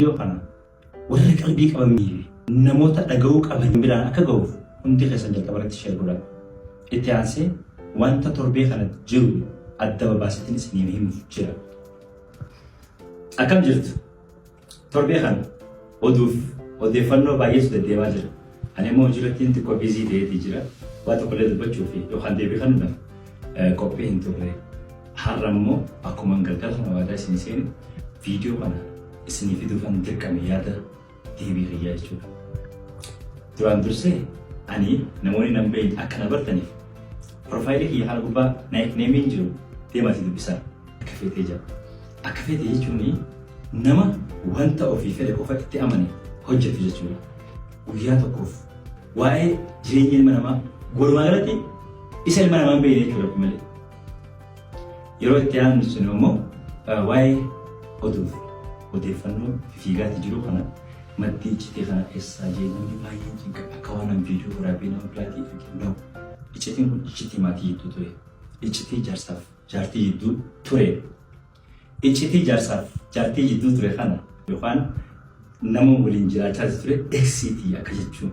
يوحنا ورك قلبي قبمي نموت أجوك أبن بلان أكجوف وندي خسن جل كبرت الشيء كله إتيانسي وأنت تربي خلت جو الدواء باسطين سنين هم فجرا أكم جرت تربي خل ودفنوا بايس للدواجر أنا مو جرتين تكو بيزي ده تجرا واتقول هذا بتشوفي لو خان دبي خلنا كوبي هنتوري حرمو أكو من قلقل خنا وهذا سنسين فيديو أنا اسمي فيديو فان تركميادا تيبي غيا يشوف تران درسي أني نموني نمبين أكنا برتني بروفايلي هي حال غبا نايك نيمين جو تيما تدو بسا أكفيتي جا أكفيتي جوني نما وانتا أو في فرق وفا اتأمني حجة في جتوني ويا تقوف واي جريني المنما قول ما غلطي إسا المنما بيني كورا بمالي يرو اتيان سنومو واي أدوف ودفنو في فيغات جلو خنا مدي جتي خنا إسا جينامي باين جنك أكوانا فيديو رابينا بلاتي نو إجتين كن إجتي ماتي يدو توري إجتي جارساف جارتي يدو توري إجتي جارساف جارتي يدو توري خنا يوخان نمو ولين جراتا توري إكسيتي أكجتشو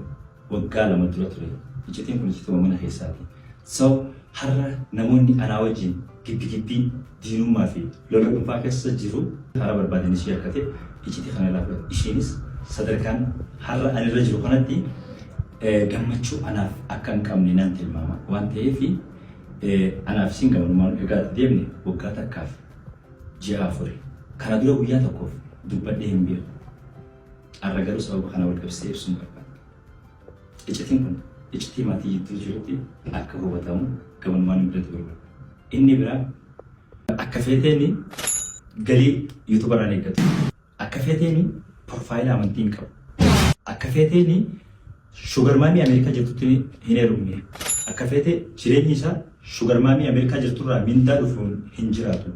وقالا مدولا توري إجتين كن إجتي ومنا خيساتي سو حرا نموني أنا وجين كبي دينو ما في لولا كن فاكس جيرو حرا بربادين شيء كتير إجتي خنا لافر إشينيس صدر كان حرا أنا رجل خناتي gammachuu anaaf akkan qabne nan tilmaama waan ta'eef anaaf siin gabanumaan egaa deemne waggaa takkaaf ji'a afuri kana dura guyyaa tokkoof dubbadhee hin beeku har'a garuu sababa kana wal qabsiisee ibsuun barbaada. Iccitiin kun iccitii maatii jidduu jirutti akka hubatamu gabanumaan hin biratti barbaada. Inni biraa akka feeteeni galii yuutuubarraan eeggatu akka feeteeni profaayilii amantii hin qabu akka feeteeni Sugar Mami Amerika jirtutti hin heerumne akka feete jireenyi isaa Sugar Mami Amerika jirturraa mindaa dhufuun hin jiraatu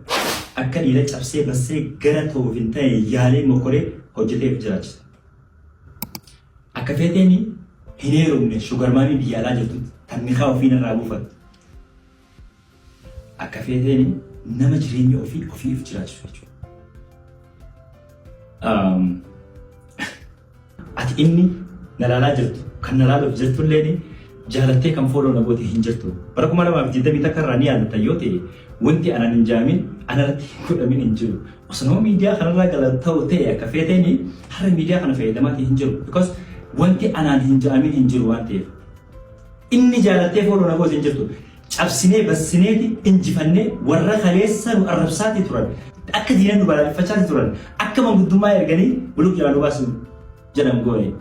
akka dhiira cabsee bassee gara ta'uuf hin ta'e yaalee mokoree hojjeteef jiraachisa akka feeteeni hin heerumne Sugar Mami biyya alaa jirtutti tannikaa ofiin irraa buufatu akka feeteeni nama jireenya ofiif jiraachisu jechuudha. Ati inni nalaalaa jirtu kan nalaaluuf jirtu illee jaalattee kan fooloo nagooti hin jirtu. Bara 2020 takka irraa ni yaadatta yoo ta'e wanti anaan hin jaamin anarratti godhamin hin jiru. Osoo miidiyaa kanarraa galata'u ta'e akka feeteeni har'a miidiyaa kana fayyadamaatii hin jiru. Because wanti anaan hin jaamin hin jiru waan ta'eef. Inni jaalattee fooloo nagooti hin jirtu. Cabsinee bassineeti injifannee warra kaleessa nu arrabsaati turan. Akka diinan nu balaaleffachaati turan. Akka manguddummaa erganii buluq jalaa nu baasu jedhamu goone.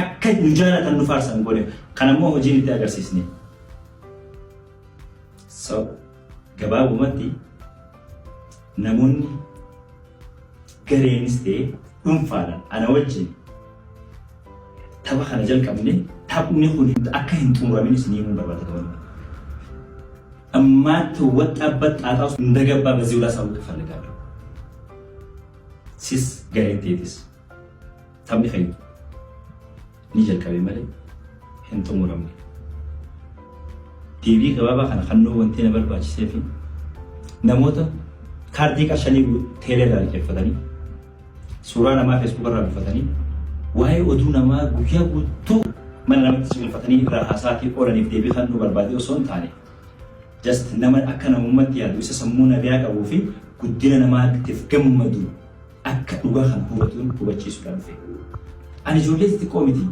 Akka nujaaratan nu faarsan goone kan ammoo hojiin itti agarsiisne. So gabaabumatti namoonni gareenis ta'e dhuunfaadhaan ana wajjin tapha kana jalqabne taphni kun akka hin xumuraminis ni mun barbaada. Ammaatti waxxabbat xaaxaa እንደገባ በዚሁ ላሳውቅ እፈልጋለሁ። ሲስ ጋሬንቲስ ታምኒ ኸይ نيجي كابي مالي هنتو مرمي تي في غبابا خنو وانتينا برباج سيفي نموتا كاردي كاشاني تيلي داري كيف فتاني سورانا ما فيسبوك رابي فتاني واي ودونا ما غويا غوتو من نمت سيغل فتاني راحاساتي اوراني في تي خنو بربادي وصون تاني جست نمت أكنا ممتي يادو إسا سمونا بياك أبو في قدنا نما تفكم مدو أكا نغاخن هوبتون هوبتشي سولان في أنا جوليت كوميدي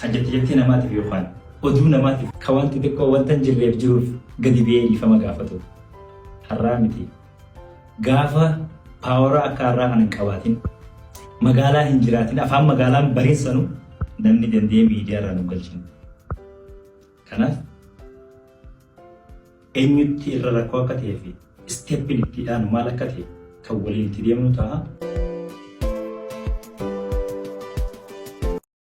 خجلت جبتي نماتي في يوخان ودون نماتي كوانت تكو وانتنجر ليف جروف قدي بيلي فما قافتو حرامتي قافة باورا أكارا عن الكواتين مقالا هنجراتين أفهم مقالا برين سنو نمني دندي ميديا رانو قلشين كانت أيميوتي إرلا كوكتي في استيبينيتي آنو مالكتي كولين تديمنو تاها